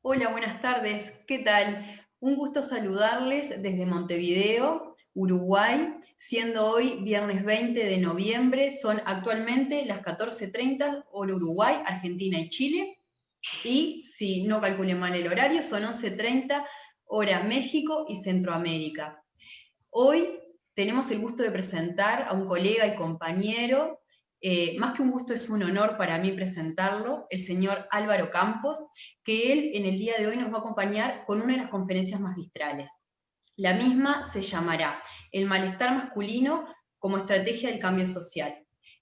Hola, buenas tardes. ¿Qué tal? Un gusto saludarles desde Montevideo, Uruguay, siendo hoy viernes 20 de noviembre. Son actualmente las 14:30 hora Uruguay, Argentina y Chile. Y si no calculé mal el horario, son 11:30 hora México y Centroamérica. Hoy tenemos el gusto de presentar a un colega y compañero, más que un gusto es un honor para mí presentarlo, el señor Álvaro Campos, que él en el día de hoy nos va a acompañar con una de las conferencias magistrales. La misma se llamará El malestar masculino como estrategia del cambio social.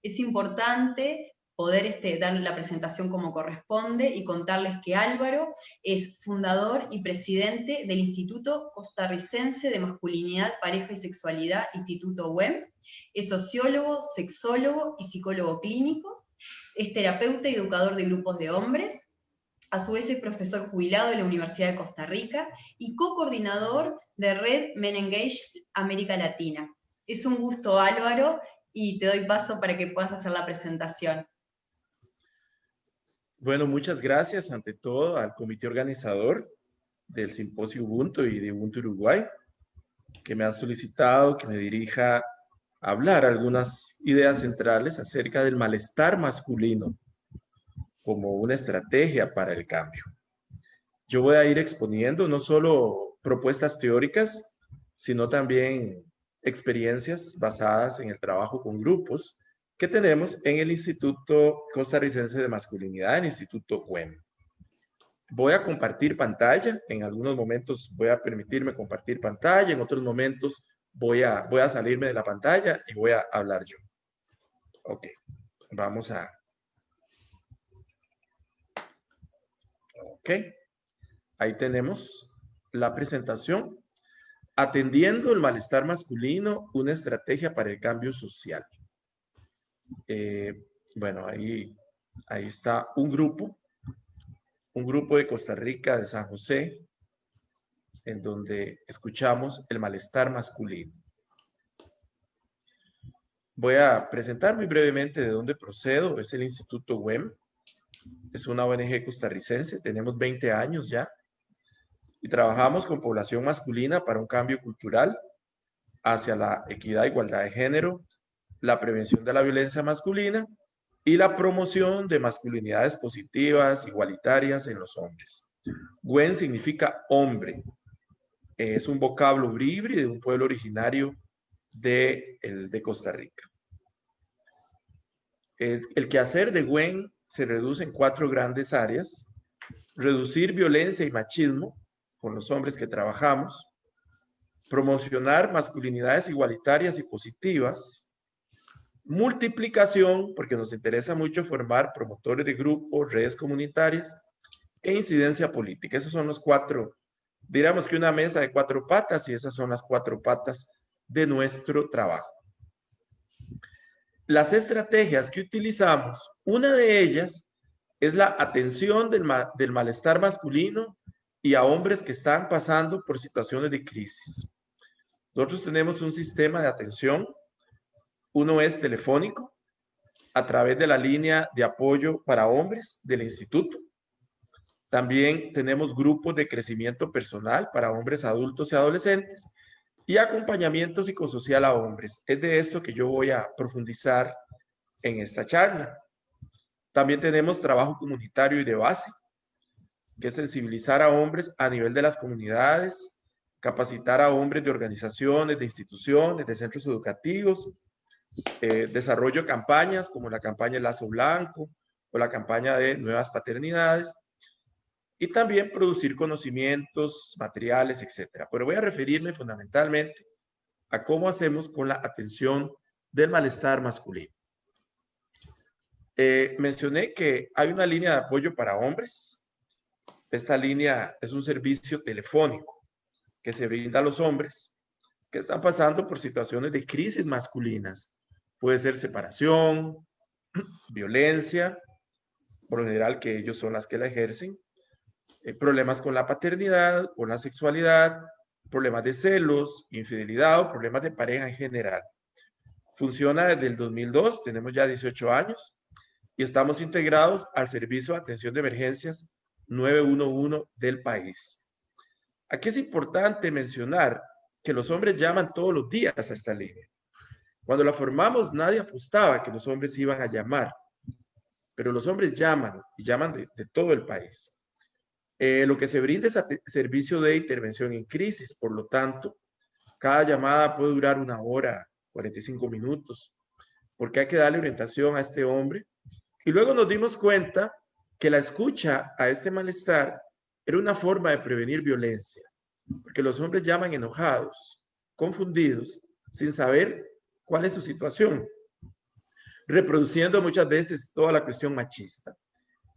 Es importante poder dar la presentación como corresponde y contarles que Álvaro es fundador y presidente del Instituto Costarricense de Masculinidad, Pareja y Sexualidad, Instituto WEM. Es sociólogo, sexólogo y psicólogo clínico. Es terapeuta y educador de grupos de hombres. A su vez es profesor jubilado de la Universidad de Costa Rica y co-coordinador de Red Men Engage América Latina. Es un gusto, Álvaro, y te doy paso para que puedas hacer la presentación. Bueno, muchas gracias ante todo al comité organizador del Simposio Ubuntu y de Ubuntu Uruguay, que me ha solicitado que me dirija a hablar algunas ideas centrales acerca del malestar masculino como una estrategia para el cambio. Yo voy a ir exponiendo no solo propuestas teóricas, sino también experiencias basadas en el trabajo con grupos que tenemos en el Instituto Costarricense de Masculinidad, el Instituto WEM. Voy a compartir pantalla, en algunos momentos voy a permitirme compartir pantalla, en otros momentos voy a salirme de la pantalla y voy a hablar yo. Ok, vamos a... Ok, ahí tenemos la presentación. Atendiendo el malestar masculino, una estrategia para el cambio social. Bueno, ahí está un grupo de Costa Rica, de San José, en donde escuchamos el malestar masculino. Voy a presentar muy brevemente de dónde procedo. Es el Instituto WEM, es una ONG costarricense, tenemos 20 años ya, y trabajamos con población masculina para un cambio cultural hacia la equidad e igualdad de género, la prevención de la violencia masculina y la promoción de masculinidades positivas, igualitarias en los hombres. WEN significa hombre. Es un vocablo bribri de un pueblo originario de Costa Rica. El quehacer de WEN se reduce en 4 grandes áreas: reducir violencia y machismo con los hombres que trabajamos, promocionar masculinidades igualitarias y positivas, multiplicación, porque nos interesa mucho formar promotores de grupos, redes comunitarias, e incidencia política. Esos son los 4, diríamos que una mesa de 4 patas, y esas son las 4 patas de nuestro trabajo. Las estrategias que utilizamos, una de ellas es la atención del malestar masculino y a hombres que están pasando por situaciones de crisis. Nosotros tenemos un sistema de atención. Uno es telefónico, a través de la línea de apoyo para hombres del instituto. También tenemos grupos de crecimiento personal para hombres adultos y adolescentes y acompañamiento psicosocial a hombres. Es de esto que yo voy a profundizar en esta charla. También tenemos trabajo comunitario y de base, que es sensibilizar a hombres a nivel de las comunidades, capacitar a hombres de organizaciones, de instituciones, de centros educativos, desarrollo de campañas como la campaña Lazo Blanco o la campaña de Nuevas Paternidades, y también producir conocimientos, materiales, etc. Pero voy a referirme fundamentalmente a cómo hacemos con la atención del malestar masculino. Mencioné que hay una línea de apoyo para hombres. Esta línea es un servicio telefónico que se brinda a los hombres que están pasando por situaciones de crisis masculinas. Puede ser separación, violencia, por lo general que ellos son las que la ejercen, problemas con la paternidad, con la sexualidad, problemas de celos, infidelidad o problemas de pareja en general. Funciona desde el 2002, tenemos ya 18 años y estamos integrados al Servicio de Atención de Emergencias 911 del país. Aquí es importante mencionar que los hombres llaman todos los días a esta línea. Cuando la formamos, nadie apostaba que los hombres iban a llamar, pero los hombres llaman y llaman de todo el país. Lo que se brinda es servicio de intervención en crisis, por lo tanto, cada llamada puede durar 1 hora, 45 minutos, porque hay que darle orientación a este hombre. Y luego nos dimos cuenta que la escucha a este malestar era una forma de prevenir violencia, porque los hombres llaman enojados, confundidos, sin saber cuál es su situación, reproduciendo muchas veces toda la cuestión machista.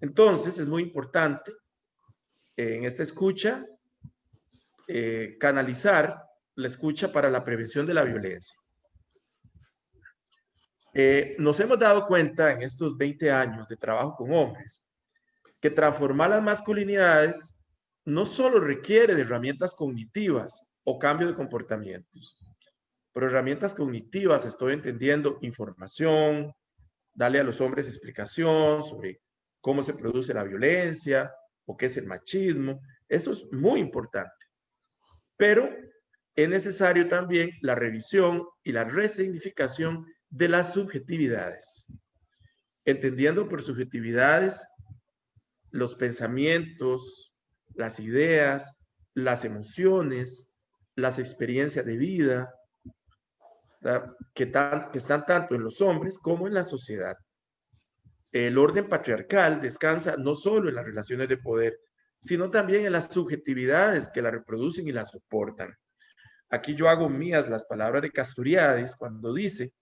Entonces, es muy importante en esta escucha canalizar la escucha para la prevención de la violencia. Nos hemos dado cuenta en estos 20 años de trabajo con hombres que transformar las masculinidades no solo requiere de herramientas cognitivas o cambio de comportamientos. Por herramientas cognitivas estoy entendiendo información, darle a los hombres explicación sobre cómo se produce la violencia o qué es el machismo. Eso es muy importante. Pero es necesario también la revisión y la resignificación de las subjetividades. Entendiendo por subjetividades los pensamientos, las ideas, las emociones, las experiencias de vida, que están tanto en los hombres como en la sociedad. El orden patriarcal descansa no solo en las relaciones de poder, sino también en las subjetividades que la reproducen y la soportan. Aquí yo hago mías las palabras de Castoriadis cuando dice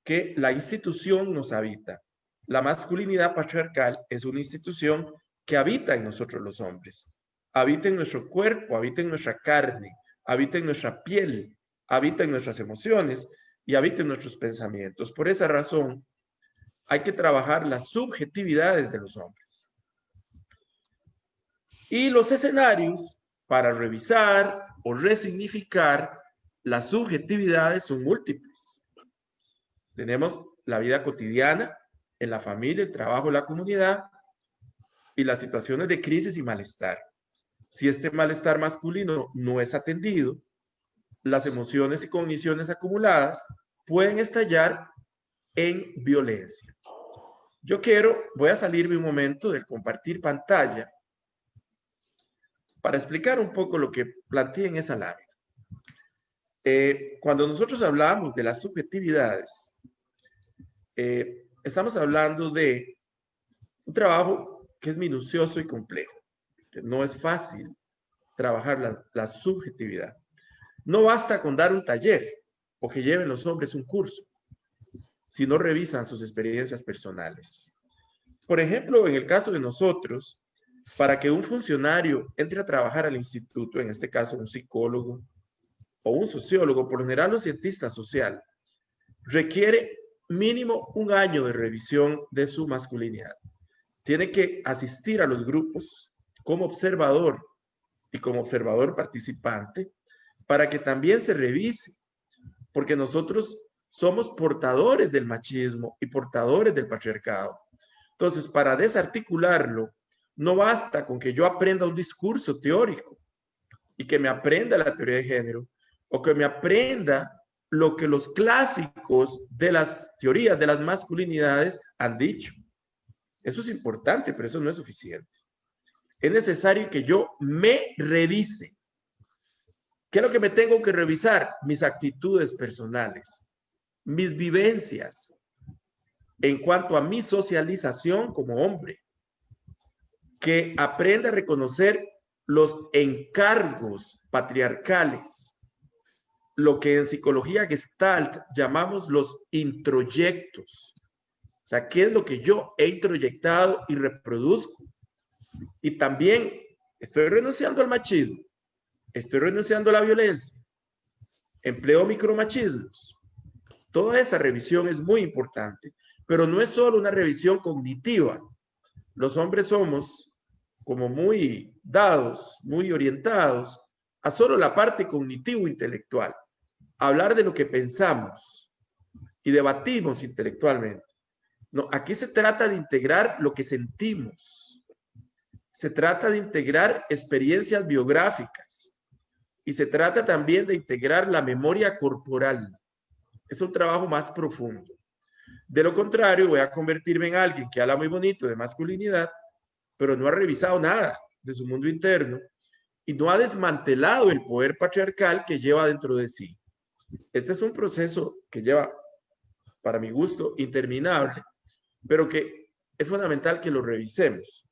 que la institución nos habita. La masculinidad patriarcal es una institución que habita en nosotros los hombres. Habita en nuestro cuerpo, habita en nuestra carne, habita en nuestra piel, habita en nuestras emociones y habita en nuestros pensamientos. Por esa razón, hay que trabajar las subjetividades de los hombres. Y los escenarios para revisar o resignificar las subjetividades son múltiples. Tenemos la vida cotidiana, en la familia, el trabajo, la comunidad y las situaciones de crisis y malestar. Si este malestar masculino no es atendido, las emociones y cogniciones acumuladas pueden estallar en violencia. Voy a salirme un momento del compartir pantalla para explicar un poco lo que planteé en esa lámina. Cuando nosotros hablamos de las subjetividades, estamos hablando de un trabajo que es minucioso y complejo, que no es fácil trabajar la subjetividad. No basta con dar un taller o que lleven los hombres un curso, si no revisan sus experiencias personales. Por ejemplo, en el caso de nosotros, para que un funcionario entre a trabajar al instituto, en este caso un psicólogo o un sociólogo, por lo general un cientista social, requiere mínimo 1 año de revisión de su masculinidad. Tiene que asistir a los grupos como observador y como observador participante para que también se revise, porque nosotros somos portadores del machismo y portadores del patriarcado. Entonces, para desarticularlo, no basta con que yo aprenda un discurso teórico y que me aprenda la teoría de género o que me aprenda lo que los clásicos de las teorías de las masculinidades han dicho. Eso es importante, pero eso no es suficiente. Es necesario que yo me revise. ¿Qué es lo que me tengo que revisar? Mis actitudes personales, mis vivencias en cuanto a mi socialización como hombre, que aprenda a reconocer los encargos patriarcales, lo que en psicología Gestalt llamamos los introyectos. O sea, ¿qué es lo que yo he introyectado y reproduzco? Y también estoy renunciando al machismo, estoy renunciando a la violencia, empleo micromachismos. Toda esa revisión es muy importante, pero no es solo una revisión cognitiva. Los hombres somos como muy dados, muy orientados a solo la parte cognitivo-intelectual, hablar de lo que pensamos y debatimos intelectualmente. No, aquí se trata de integrar lo que sentimos, Se trata de integrar experiencias biográficas y se trata también de integrar la memoria corporal. Es un trabajo más profundo. De lo contrario, voy a convertirme en alguien que habla muy bonito de masculinidad, pero no ha revisado nada de su mundo interno y no ha desmantelado el poder patriarcal que lleva dentro de sí. Este es un proceso que lleva, para mi gusto, interminable, pero que es fundamental que lo revisemos.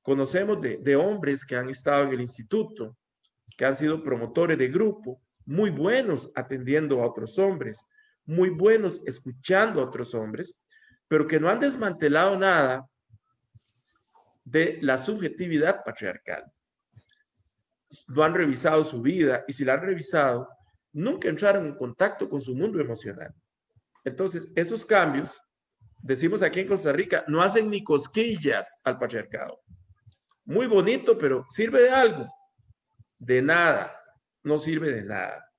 Conocemos de hombres que han estado en el instituto, que han sido promotores de grupo, muy buenos atendiendo a otros hombres, muy buenos escuchando a otros hombres, pero que no han desmantelado nada de la subjetividad patriarcal. No han revisado su vida y si la han revisado, nunca entraron en contacto con su mundo emocional. Entonces, esos cambios, decimos aquí en Costa Rica, no hacen ni cosquillas al patriarcado. Muy bonito, pero ¿sirve de algo? De nada, no sirve de nada.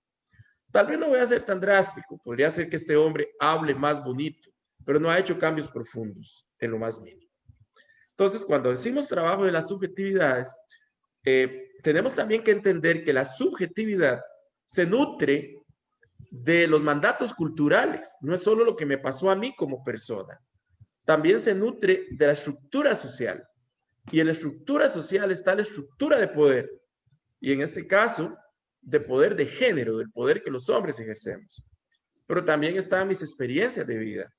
Tal vez no voy a ser tan drástico, podría ser que este hombre hable más bonito, pero no ha hecho cambios profundos en lo más mínimo. Entonces, cuando decimos trabajo de las subjetividades, tenemos también que entender que la subjetividad se nutre de los mandatos culturales, no es solo lo que me pasó a mí como persona, también se nutre de la estructura social. Y en la estructura social está la estructura de poder, y en este caso, de poder de género, del poder que los hombres ejercemos. Pero también están mis experiencias de vida,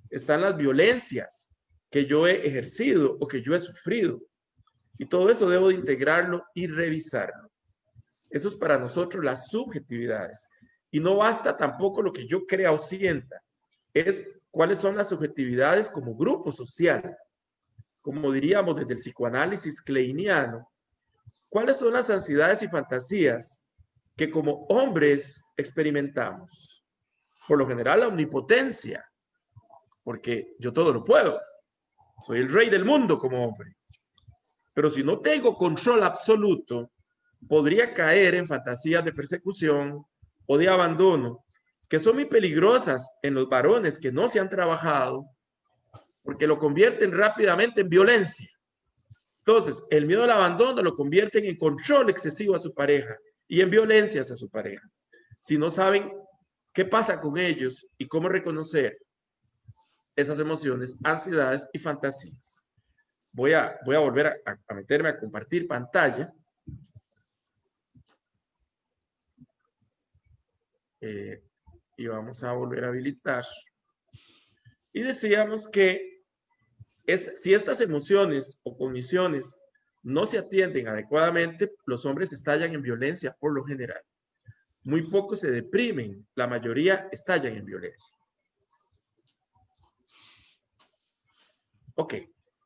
están las violencias que yo he ejercido o que yo he sufrido. Y todo eso debo de integrarlo y revisarlo. Eso es para nosotros las subjetividades. Y no basta tampoco lo que yo crea o sienta, es cuáles son las subjetividades como grupo social. Como diríamos desde el psicoanálisis kleiniano, cuáles son las ansiedades y fantasías que como hombres experimentamos. Por lo general, la omnipotencia, porque yo todo lo puedo. Soy el rey del mundo como hombre. Pero si no tengo control absoluto, podría caer en fantasías de persecución o de abandono, que son muy peligrosas en los varones que no se han trabajado, porque lo convierten rápidamente en violencia. Entonces, el miedo al abandono lo convierten en control excesivo a su pareja y en violencia hacia su pareja. Si no saben qué pasa con ellos y cómo reconocer esas emociones, ansiedades y fantasías. Voy a volver a meterme a compartir pantalla. Y vamos a volver a habilitar. Y decíamos que si estas emociones o cogniciones no se atienden adecuadamente, los hombres estallan en violencia por lo general. Muy pocos se deprimen, la mayoría estallan en violencia. Ok.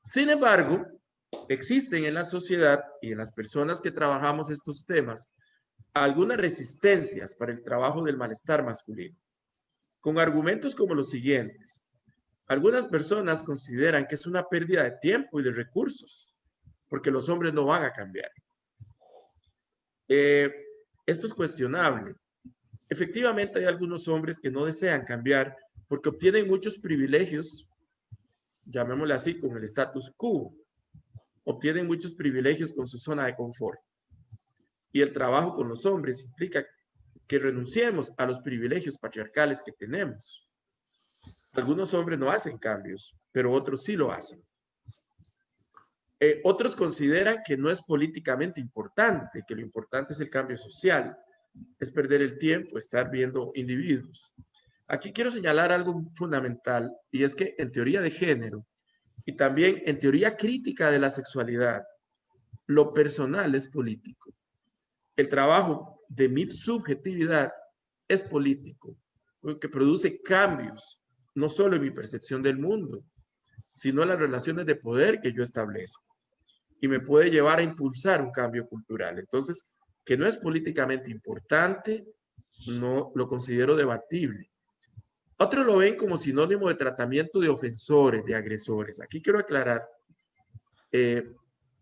Sin embargo, existen en la sociedad y en las personas que trabajamos estos temas algunas resistencias para el trabajo del malestar masculino, con argumentos como los siguientes. Algunas personas consideran que es una pérdida de tiempo y de recursos, porque los hombres no van a cambiar. Esto es cuestionable. Efectivamente, hay algunos hombres que no desean cambiar porque obtienen muchos privilegios, llamémosle así, con el status quo. Obtienen muchos privilegios con su zona de confort. Y el trabajo con los hombres implica que renunciemos a los privilegios patriarcales que tenemos. Algunos hombres no hacen cambios, pero otros sí lo hacen. Otros consideran que no es políticamente importante, que lo importante es el cambio social, es perder el tiempo, estar viendo individuos. Aquí quiero señalar algo fundamental, y es que en teoría de género y también en teoría crítica de la sexualidad, lo personal es político. El trabajo de mi subjetividad es político, porque produce cambios, no solo en mi percepción del mundo, sino en las relaciones de poder que yo establezco. Y me puede llevar a impulsar un cambio cultural. Entonces, que no es políticamente importante, no lo considero debatible. Otros lo ven como sinónimo de tratamiento de ofensores, de agresores. Aquí quiero aclarar,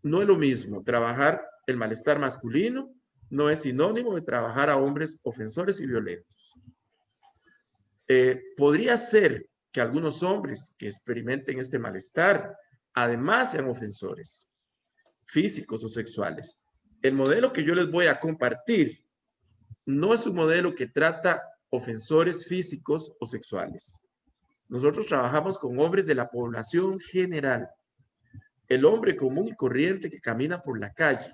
no es lo mismo. Trabajar el malestar masculino no es sinónimo de trabajar a hombres ofensores y violentos. Podría ser que algunos hombres que experimenten este malestar, además sean ofensores. físicos o sexuales. El modelo que yo les voy a compartir no es un modelo que trata ofensores físicos o sexuales. Nosotros trabajamos con hombres de la población general, el hombre común y corriente que camina por la calle,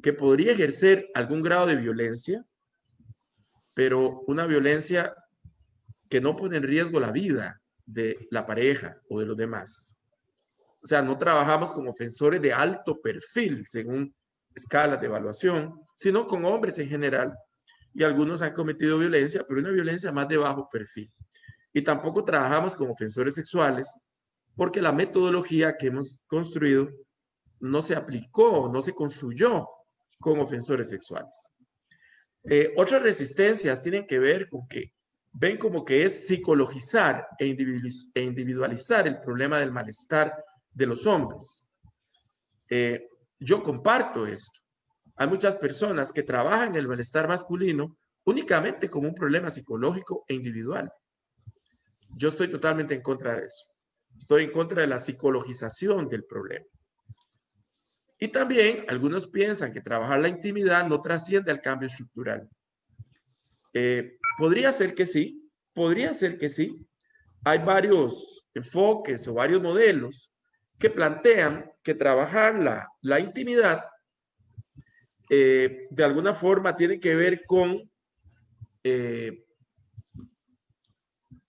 que podría ejercer algún grado de violencia, pero una violencia que no pone en riesgo la vida de la pareja o de los demás. O sea, no trabajamos con ofensores de alto perfil, según escalas de evaluación, sino con hombres en general. Y algunos han cometido violencia, pero una violencia más de bajo perfil. Y tampoco trabajamos con ofensores sexuales, porque la metodología que hemos construido no se aplicó, no se construyó con ofensores sexuales. Otras resistencias tienen que ver con que ven como que es psicologizar e individualizar el problema del malestar de los hombres. Yo comparto esto. Hay muchas personas que trabajan el malestar masculino únicamente como un problema psicológico e individual. Yo estoy totalmente en contra de eso. Estoy en contra de la psicologización del problema. Y también algunos piensan que trabajar la intimidad no trasciende al cambio estructural. Podría ser que sí, podría ser que sí. Hay varios enfoques o varios modelos que plantean que trabajar la intimidad de alguna forma tiene que ver con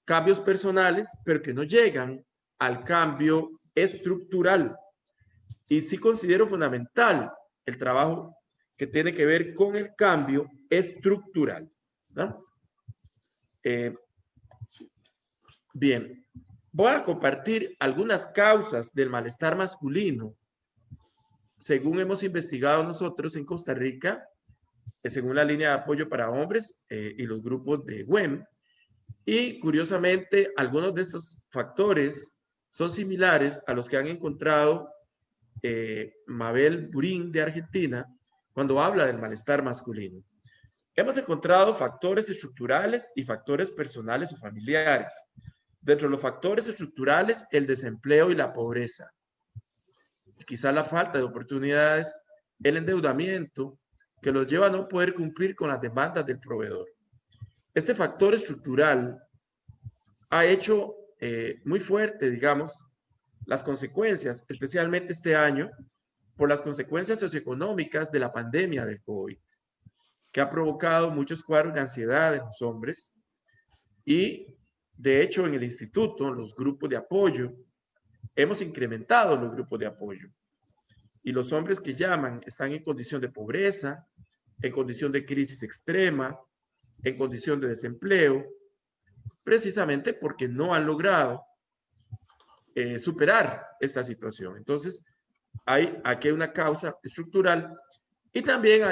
cambios personales, pero que no llegan al cambio estructural. Y sí considero fundamental el trabajo que tiene que ver con el cambio estructural, ¿no? Bien, voy a compartir algunas causas del malestar masculino, según hemos investigado nosotros en Costa Rica, según la línea de apoyo para hombres y los grupos de WEM. Y curiosamente, algunos de estos factores son similares a los que han encontrado Mabel Burín de Argentina cuando habla del malestar masculino. Hemos encontrado factores estructurales y factores personales o familiares. Dentro de los factores estructurales, el desempleo y la pobreza. Quizá la falta de oportunidades, el endeudamiento, que los lleva a no poder cumplir con las demandas del proveedor. Este factor estructural ha hecho muy fuerte, digamos, las consecuencias, especialmente este año, por las consecuencias socioeconómicas de la pandemia del COVID, que ha provocado muchos cuadros de ansiedad en los hombres. Y, de hecho, en el instituto, los grupos de apoyo, hemos incrementado los grupos de apoyo. Y los hombres que llaman están en condición de pobreza, en condición de crisis extrema, en condición de desempleo, precisamente porque no han logrado superar esta situación. Entonces, aquí hay una causa estructural y también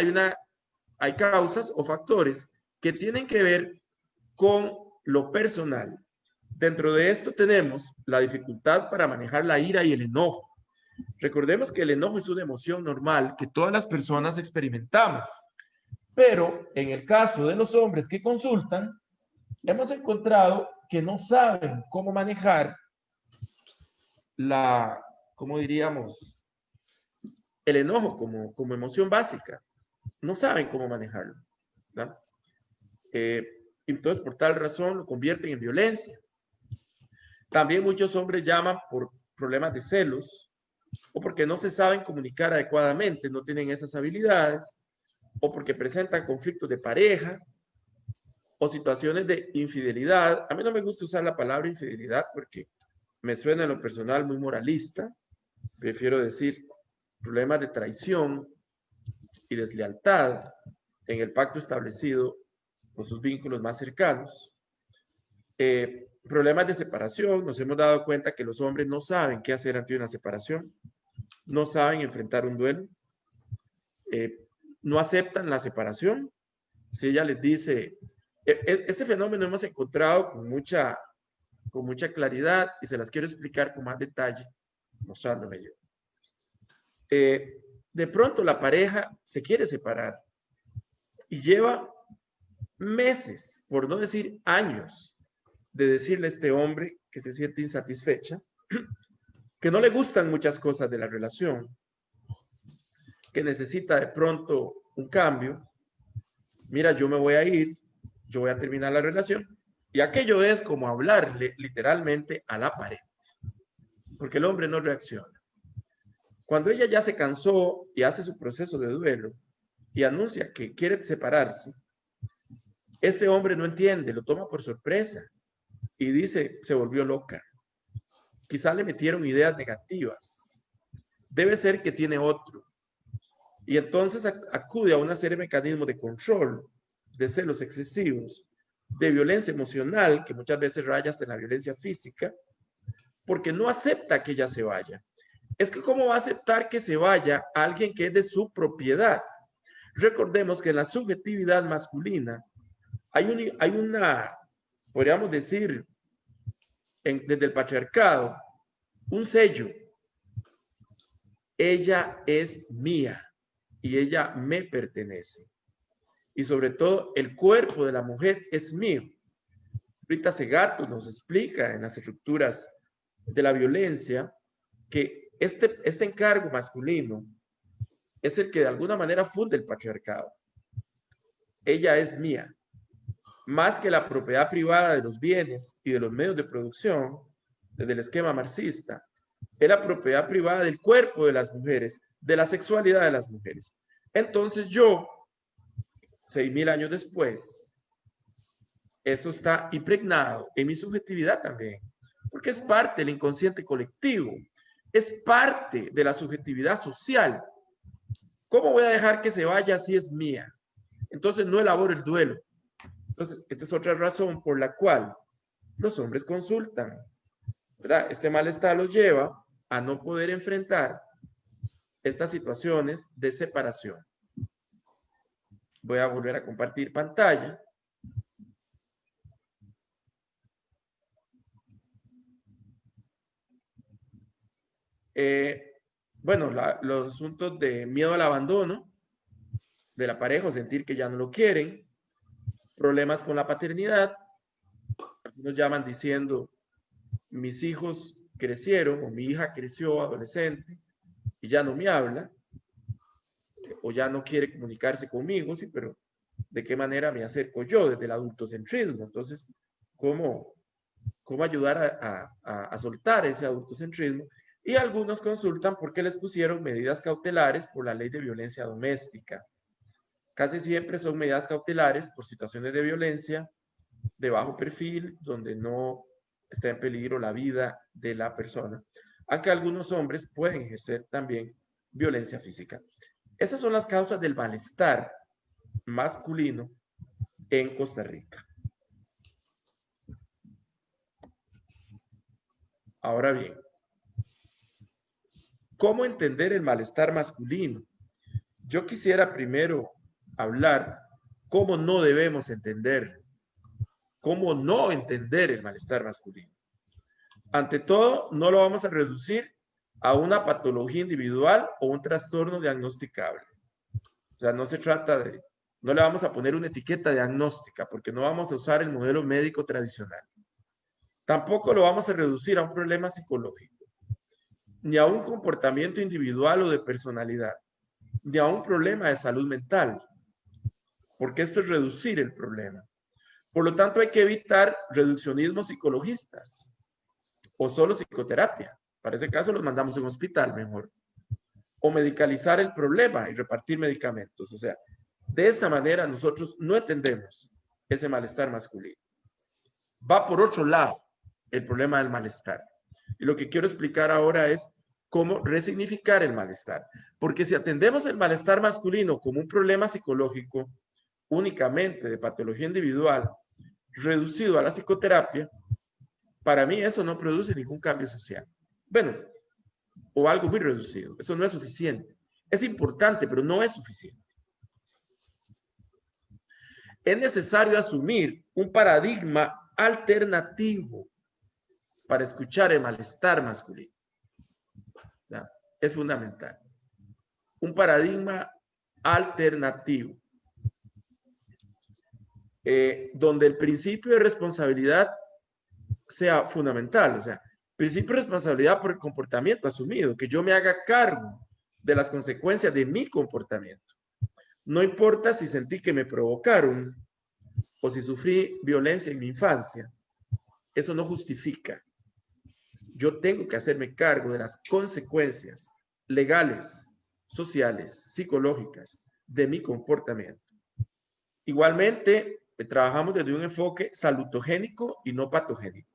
hay causas o factores que tienen que ver con lo personal. Dentro de esto tenemos la dificultad para manejar la ira y el enojo. Recordemos que el enojo es una emoción normal que todas las personas experimentamos, pero en el caso de los hombres que consultan, hemos encontrado que no saben cómo manejar ¿cómo diríamos? El enojo como emoción básica. No saben cómo manejarlo, ¿no? Entonces, por tal razón, lo convierten en violencia. También muchos hombres llaman por problemas de celos o porque no se saben comunicar adecuadamente, no tienen esas habilidades, o porque presentan conflictos de pareja o situaciones de infidelidad. A mí no me gusta usar la palabra infidelidad porque me suena en lo personal muy moralista. Prefiero decir problemas de traición y deslealtad en el pacto establecido con sus vínculos más cercanos. Problemas de separación. Nos hemos dado cuenta que los hombres no saben qué hacer ante una separación, no saben enfrentar un duelo, no aceptan la separación. Si ella les dice, este fenómeno hemos encontrado con mucha claridad y se las quiero explicar con más detalle, mostrándome yo. De pronto la pareja se quiere separar y lleva meses, por no decir años, de decirle a este hombre que se siente insatisfecha, que no le gustan muchas cosas de la relación, que necesita de pronto un cambio, mira, yo me voy a ir, yo voy a terminar la relación, y aquello es como hablarle literalmente a la pared, porque el hombre no reacciona. Cuando ella ya se cansó y hace su proceso de duelo y anuncia que quiere separarse, este hombre no entiende, lo toma por sorpresa y dice, se volvió loca. Quizá le metieron ideas negativas. Debe ser que tiene otro. Y entonces acude a una serie de mecanismos de control, de celos excesivos, de violencia emocional, que muchas veces raya hasta en la violencia física, porque no acepta que ella se vaya. Es que ¿cómo va a aceptar que se vaya alguien que es de su propiedad? Recordemos que en la subjetividad masculina hay una, podríamos decir, desde el patriarcado, un sello. Ella es mía y ella me pertenece. Y sobre todo, el cuerpo de la mujer es mío. Rita Segato nos explica en las estructuras de la violencia que este encargo masculino es el que de alguna manera funde el patriarcado. Ella es mía. Más que la propiedad privada de los bienes y de los medios de producción, desde el esquema marxista, es la propiedad privada del cuerpo de las mujeres, de la sexualidad de las mujeres. Entonces yo, 6.000 años después, eso está impregnado en mi subjetividad también, porque es parte del inconsciente colectivo, es parte de la subjetividad social. ¿Cómo voy a dejar que se vaya si es mía? Entonces no elaboro el duelo. Entonces, esta es otra razón por la cual los hombres consultan, ¿verdad? Este malestar los lleva a no poder enfrentar estas situaciones de separación. Voy a volver a compartir pantalla. Bueno, los asuntos de miedo al abandono de la pareja o sentir que ya no lo quieren, problemas con la paternidad, algunos llaman diciendo, mis hijos crecieron o mi hija creció adolescente y ya no me habla o ya no quiere comunicarse conmigo, sí, pero ¿de qué manera me acerco yo desde el adultocentrismo? Entonces, ¿cómo ayudar a soltar ese adultocentrismo? Y algunos consultan porque les pusieron medidas cautelares por la ley de violencia doméstica. Casi siempre son medidas cautelares por situaciones de violencia de bajo perfil, donde no está en peligro la vida de la persona, aunque algunos hombres pueden ejercer también violencia física. Esas son las causas del malestar masculino en Costa Rica. Ahora bien, ¿cómo entender el malestar masculino? Yo quisiera primero hablar cómo no debemos entender, cómo no entender el malestar masculino. Ante todo, no lo vamos a reducir a una patología individual o un trastorno diagnosticable. O sea, no se trata de, no le vamos a poner una etiqueta diagnóstica porque no vamos a usar el modelo médico tradicional. Tampoco lo vamos a reducir a un problema psicológico, ni a un comportamiento individual o de personalidad, ni a un problema de salud mental, porque esto es reducir el problema. Por lo tanto, hay que evitar reduccionismos psicologistas o solo psicoterapia. Para ese caso los mandamos a un hospital mejor. O medicalizar el problema y repartir medicamentos. O sea, de esta manera nosotros no entendemos ese malestar masculino. Va por otro lado el problema del malestar. Y lo que quiero explicar ahora es cómo resignificar el malestar. Porque si atendemos el malestar masculino como un problema psicológico únicamente de patología individual, reducido a la psicoterapia, para mí eso no produce ningún cambio social. Bueno, o algo muy reducido. Eso no es suficiente. Es importante, pero no es suficiente. Es necesario asumir un paradigma alternativo para escuchar el malestar masculino. ¿Ya? Es fundamental. Un paradigma alternativo. Donde el principio de responsabilidad sea fundamental. O sea, principio de responsabilidad por el comportamiento asumido, que yo me haga cargo de las consecuencias de mi comportamiento. No importa si sentí que me provocaron o si sufrí violencia en mi infancia. Eso no justifica. Yo tengo que hacerme cargo de las consecuencias legales, sociales, psicológicas de mi comportamiento. Igualmente, trabajamos desde un enfoque salutogénico y no patogénico.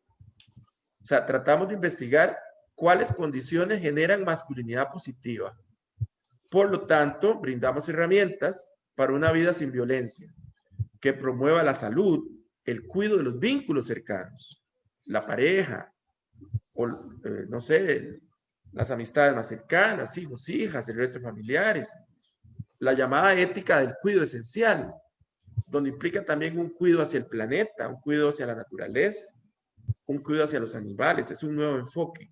O sea, tratamos de investigar cuáles condiciones generan masculinidad positiva. Por lo tanto, brindamos herramientas para una vida sin violencia, que promueva la salud, el cuidado de los vínculos cercanos, la pareja, o no sé, las amistades más cercanas, hijos, hijas, el resto de familiares. La llamada ética del cuidado esencial, donde implica también un cuidado hacia el planeta, un cuidado hacia la naturaleza, un cuidado hacia los animales. Es un nuevo enfoque.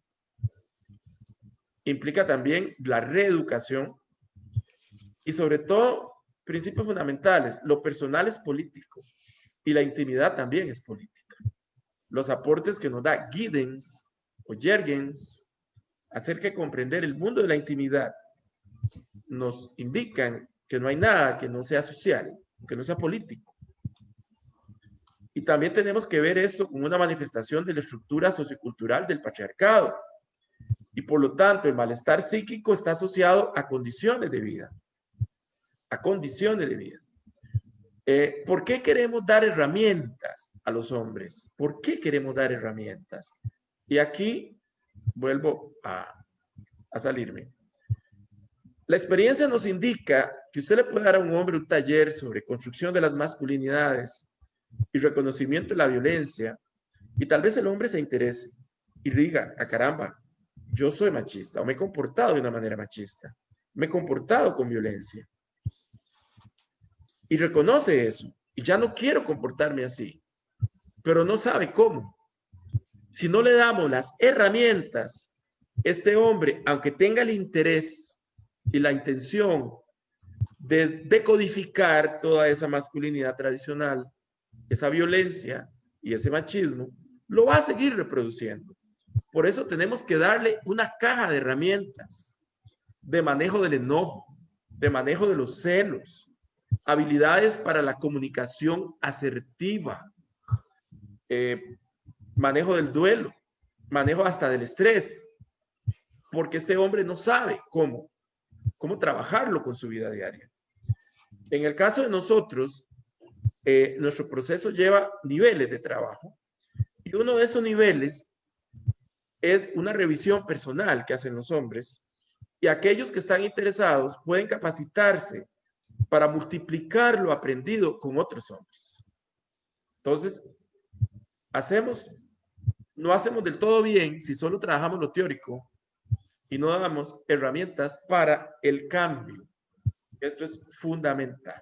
Implica también la reeducación y sobre todo principios fundamentales. Lo personal es político y la intimidad también es política. Los aportes que nos da Giddens o Jürgens acerca de comprender el mundo de la intimidad nos indican que no hay nada que no sea social, que no sea político. Y también tenemos que ver esto como una manifestación de la estructura sociocultural del patriarcado. Y por lo tanto, el malestar psíquico está asociado a condiciones de vida. A condiciones de vida. ¿Por qué queremos dar herramientas a los hombres? ¿Por qué queremos dar herramientas? Y aquí vuelvo a salirme. La experiencia nos indica que usted le puede dar a un hombre un taller sobre construcción de las masculinidades y reconocimiento de la violencia, y tal vez el hombre se interese y diga, ah, caramba, yo soy machista, o me he comportado de una manera machista, me he comportado con violencia. Y reconoce eso, y ya no quiero comportarme así, pero no sabe cómo. Si no le damos las herramientas, este hombre, aunque tenga el interés y la intención de decodificar toda esa masculinidad tradicional, esa violencia y ese machismo, lo va a seguir reproduciendo. Por eso tenemos que darle una caja de herramientas de manejo del enojo, de manejo de los celos, habilidades para la comunicación asertiva, manejo del duelo, manejo hasta del estrés, porque este hombre no sabe cómo trabajarlo con su vida diaria. En el caso de nosotros, nuestro proceso lleva niveles de trabajo, y uno de esos niveles es una revisión personal que hacen los hombres, y aquellos que están interesados pueden capacitarse para multiplicar lo aprendido con otros hombres. Entonces, no hacemos del todo bien si solo trabajamos lo teórico y no damos herramientas para el cambio. Esto es fundamental.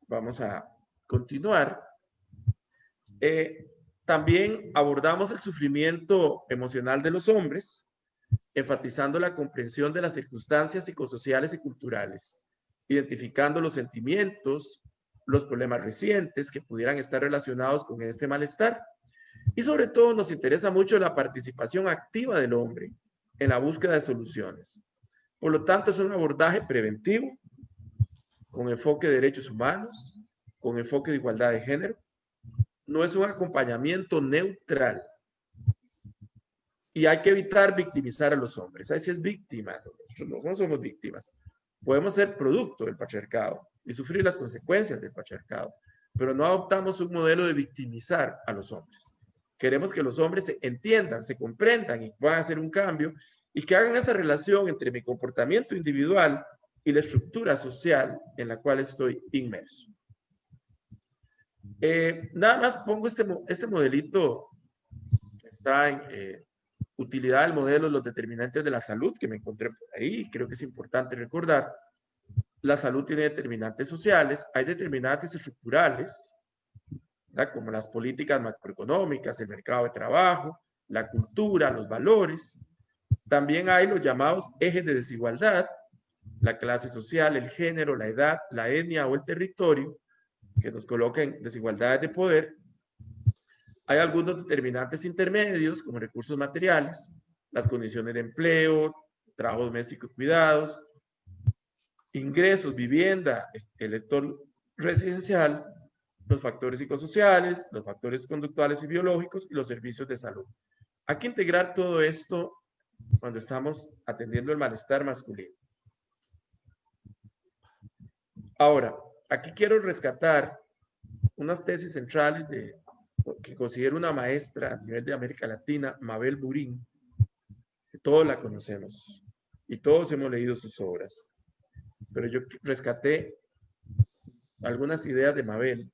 Vamos a continuar. También abordamos el sufrimiento emocional de los hombres, enfatizando la comprensión de las circunstancias psicosociales y culturales, identificando los sentimientos, los problemas recientes que pudieran estar relacionados con este malestar. Y sobre todo nos interesa mucho la participación activa del hombre en la búsqueda de soluciones. Por lo tanto, es un abordaje preventivo, con enfoque de derechos humanos, con enfoque de igualdad de género. No es un acompañamiento neutral. Y hay que evitar victimizar a los hombres. Ahí sí es víctima. Nosotros no somos víctimas. Podemos ser producto del patriarcado y sufrir las consecuencias del patriarcado, pero no adoptamos un modelo de victimizar a los hombres. Queremos que los hombres se entiendan, se comprendan y puedan hacer un cambio y que hagan esa relación entre mi comportamiento individual y la estructura social en la cual estoy inmerso. Nada más pongo este modelito que está en utilidad del modelo de los determinantes de la salud que me encontré por ahí. Creo que es importante recordar. La salud tiene determinantes sociales, hay determinantes estructurales, ¿verdad? Como las políticas macroeconómicas, el mercado de trabajo, la cultura, los valores. También hay los llamados ejes de desigualdad, la clase social, el género, la edad, la etnia o el territorio, que nos coloca en desigualdades de poder. Hay algunos determinantes intermedios, como recursos materiales, las condiciones de empleo, trabajo doméstico y cuidados, ingresos, vivienda, elector residencial, los factores psicosociales, los factores conductuales y biológicos y los servicios de salud. Hay que integrar todo esto cuando estamos atendiendo el malestar masculino. Ahora, aquí quiero rescatar unas tesis centrales que considero una maestra a nivel de América Latina, Mabel Burín, que todos la conocemos y todos hemos leído sus obras. Pero yo rescaté algunas ideas de Mabel,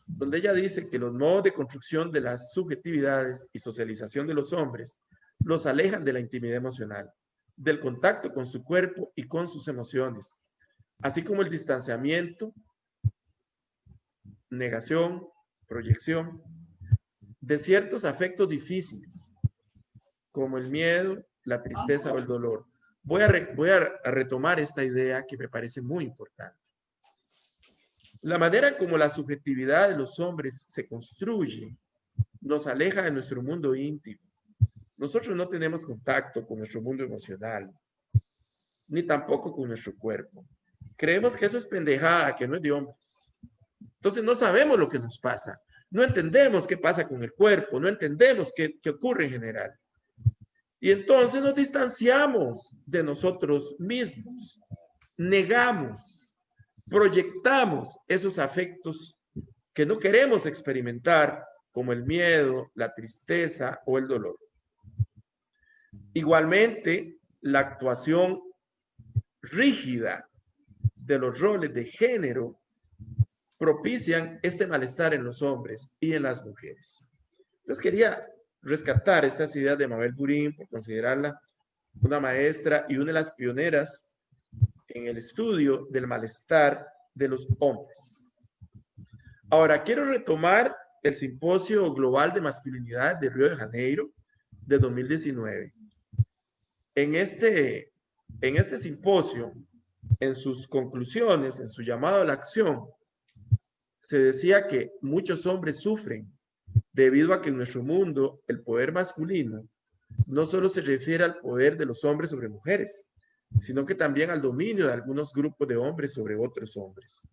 donde ella dice que los modos de construcción de las subjetividades y socialización de los hombres los alejan de la intimidad emocional, del contacto con su cuerpo y con sus emociones, así como el distanciamiento, negación, proyección de ciertos afectos difíciles, como el miedo, la tristeza o el dolor. Voy a retomar esta idea que me parece muy importante. La manera como la subjetividad de los hombres se construye nos aleja de nuestro mundo íntimo. Nosotros no tenemos contacto con nuestro mundo emocional, ni tampoco con nuestro cuerpo. Creemos que eso es pendejada, que no es de hombres. Entonces no sabemos lo que nos pasa. No entendemos qué pasa con el cuerpo, no entendemos qué ocurre en general. Y entonces nos distanciamos de nosotros mismos, negamos, proyectamos esos afectos que no queremos experimentar, como el miedo, la tristeza o el dolor. Igualmente, la actuación rígida de los roles de género propician este malestar en los hombres y en las mujeres. Entonces quería rescatar estas ideas de Mabel Burín por considerarla una maestra y una de las pioneras en el estudio del malestar de los hombres. Ahora, quiero retomar el Simposio Global de Masculinidad de Río de Janeiro de 2019. En este simposio, en sus conclusiones, en su llamado a la acción, se decía que muchos hombres sufren debido a que en nuestro mundo el poder masculino no solo se refiere al poder de los hombres sobre mujeres, sino que también al dominio de algunos grupos de hombres sobre otros hombres.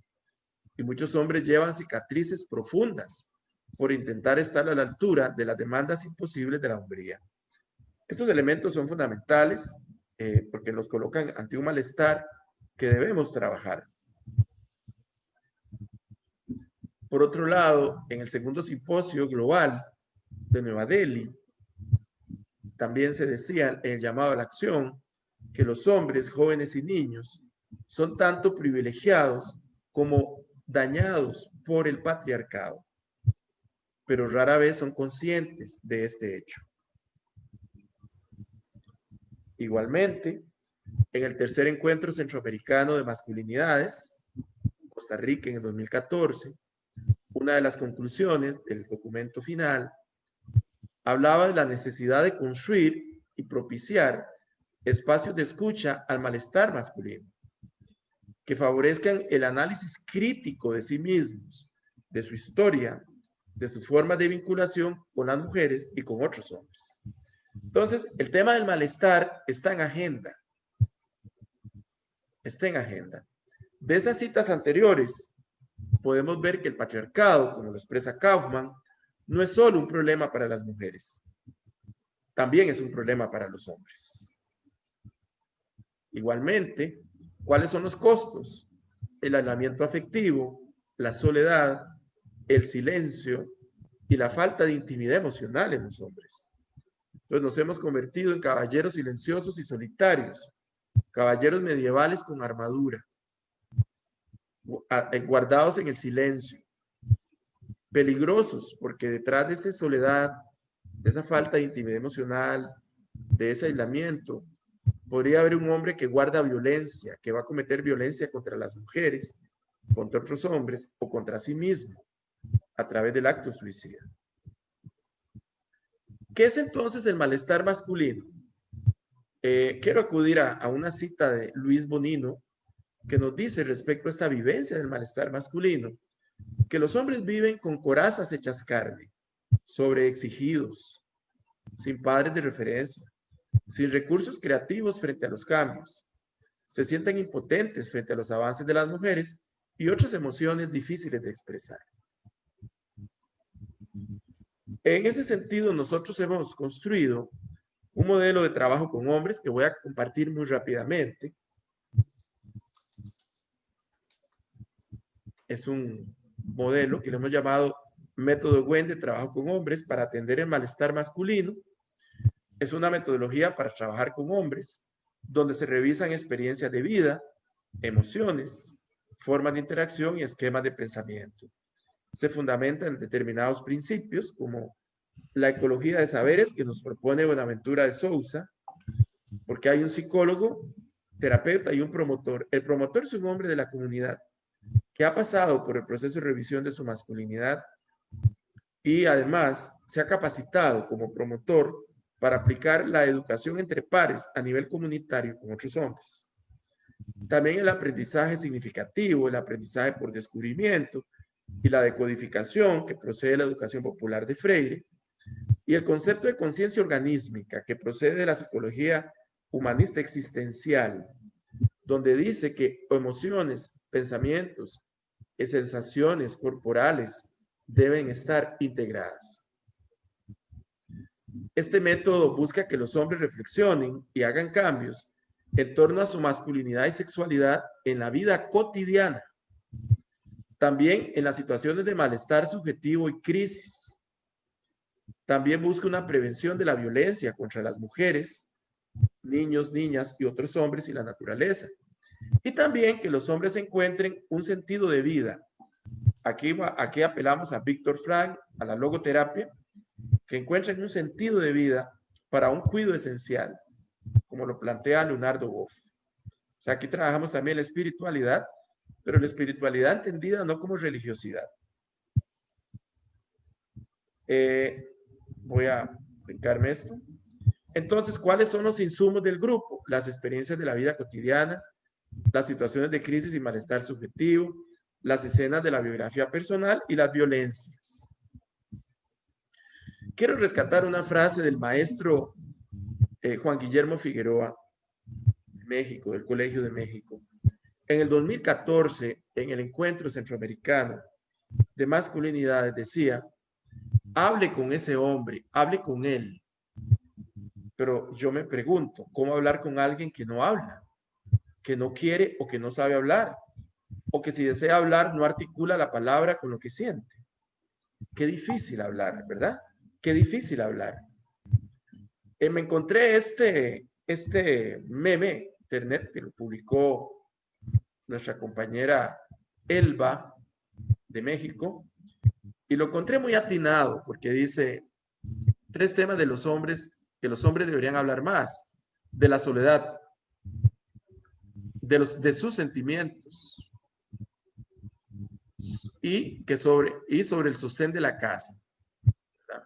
Y muchos hombres llevan cicatrices profundas por intentar estar a la altura de las demandas imposibles de la hombría. Estos elementos son fundamentales porque nos colocan ante un malestar que debemos trabajar. Por otro lado, en el segundo simposio global de Nueva Delhi, también se decía en el llamado a la acción que los hombres, jóvenes y niños son tanto privilegiados como dañados por el patriarcado, pero rara vez son conscientes de este hecho. Igualmente, en el tercer encuentro centroamericano de masculinidades, en Costa Rica en el 2014, una de las conclusiones del documento final hablaba de la necesidad de construir y propiciar espacios de escucha al malestar masculino, que favorezcan el análisis crítico de sí mismos, de su historia, de su forma de vinculación con las mujeres y con otros hombres. Entonces, el tema del malestar está en agenda. Está en agenda. De esas citas anteriores, podemos ver que el patriarcado, como lo expresa Kaufman, no es solo un problema para las mujeres, también es un problema para los hombres. Igualmente, ¿cuáles son los costos? El aislamiento afectivo, la soledad, el silencio y la falta de intimidad emocional en los hombres. Entonces nos hemos convertido en caballeros silenciosos y solitarios, caballeros medievales con armadura, guardados en el silencio, peligrosos porque detrás de esa soledad, de esa falta de intimidad emocional, de ese aislamiento, podría haber un hombre que guarda violencia, que va a cometer violencia contra las mujeres, contra otros hombres o contra sí mismo a través del acto suicida. ¿Qué es entonces el malestar masculino? Quiero acudir a una cita de Luis Bonino que nos dice respecto a esta vivencia del malestar masculino, que los hombres viven con corazas hechas carne, sobreexigidos, sin padres de referencia, sin recursos creativos frente a los cambios. Se sienten impotentes frente a los avances de las mujeres y otras emociones difíciles de expresar. En ese sentido, nosotros hemos construido un modelo de trabajo con hombres que voy a compartir muy rápidamente. Es un modelo que le hemos llamado método Gwen de trabajo con hombres para atender el malestar masculino. Es una metodología para trabajar con hombres, donde se revisan experiencias de vida, emociones, formas de interacción y esquemas de pensamiento. Se fundamenta en determinados principios como la ecología de saberes que nos propone Buenaventura de Sousa, porque hay un psicólogo, terapeuta y un promotor. El promotor es un hombre de la comunidad que ha pasado por el proceso de revisión de su masculinidad y además se ha capacitado como promotor para aplicar la educación entre pares a nivel comunitario con otros hombres. También el aprendizaje significativo, el aprendizaje por descubrimiento y la decodificación que procede de la educación popular de Freire, y el concepto de conciencia organísmica que procede de la psicología humanista existencial, donde dice que emociones, pensamientos y sensaciones corporales deben estar integradas. Este método busca que los hombres reflexionen y hagan cambios en torno a su masculinidad y sexualidad en la vida cotidiana. También en las situaciones de malestar subjetivo y crisis. También busca una prevención de la violencia contra las mujeres, niños, niñas y otros hombres y la naturaleza. Y también que los hombres encuentren un sentido de vida. Aquí apelamos a Víctor Frank, a la logoterapia, que encuentren un sentido de vida para un cuidado esencial, como lo plantea Leonardo Boff. O sea, aquí trabajamos también la espiritualidad, pero la espiritualidad entendida no como religiosidad. Voy a brincarme esto. Entonces, ¿cuáles son los insumos del grupo? Las experiencias de la vida cotidiana, las situaciones de crisis y malestar subjetivo, las escenas de la biografía personal y las violencias. Quiero rescatar una frase del maestro Juan Guillermo Figueroa, de México, del Colegio de México. En el 2014, en el Encuentro Centroamericano de Masculinidades, decía: hable con ese hombre, hable con él. Pero yo me pregunto, ¿cómo hablar con alguien que no habla, que no quiere o que no sabe hablar? O que si desea hablar no articula la palabra con lo que siente. Qué difícil hablar, ¿verdad? Qué difícil hablar. Me encontré este meme internet que lo publicó nuestra compañera Elba de México y lo encontré muy atinado porque dice 3 temas de los hombres que los hombres deberían hablar más: de la soledad, de sus sentimientos y sobre el sostén de la casa. ¿Verdad?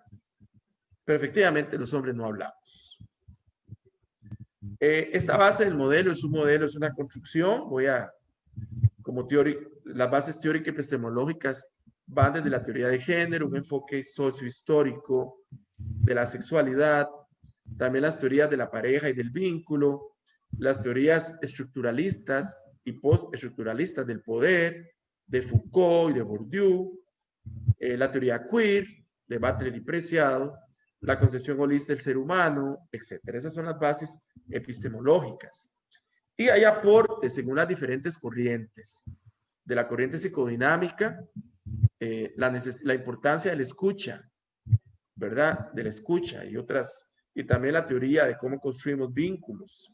Pero efectivamente los hombres no hablamos. Esta base del modelo es una construcción. Las bases teóricas y epistemológicas van desde la teoría de género, un enfoque sociohistórico de la sexualidad, también las teorías de la pareja y del vínculo, las teorías estructuralistas y postestructuralistas del poder, de Foucault y de Bourdieu, la teoría queer, de Butler y Preciado, la concepción holista del ser humano, etc. Esas son las bases epistemológicas. Y hay aportes según las diferentes corrientes. De la corriente psicodinámica, la importancia de la escucha, ¿verdad? De la escucha y otras, y también la teoría de cómo construimos vínculos.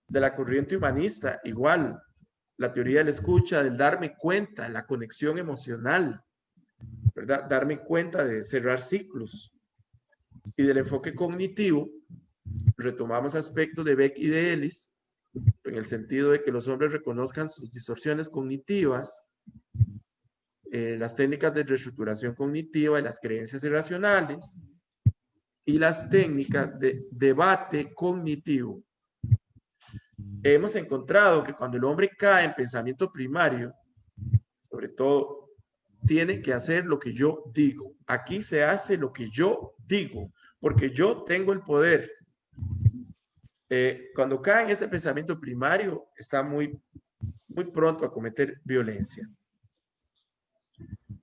De la corriente humanista, igual, la teoría de la escucha, del darme cuenta, la conexión emocional, ¿verdad? Darme cuenta de cerrar ciclos. Y del enfoque cognitivo, retomamos aspectos de Beck y de Ellis, en el sentido de que los hombres reconozcan sus distorsiones cognitivas, las técnicas de reestructuración cognitiva y las creencias irracionales, y las técnicas de debate cognitivo. Hemos encontrado que cuando el hombre cae en pensamiento primario, sobre todo tiene que hacer lo que yo digo. Aquí se hace lo que yo digo, porque yo tengo el poder. Cuando cae en este pensamiento primario, está muy pronto a cometer violencia.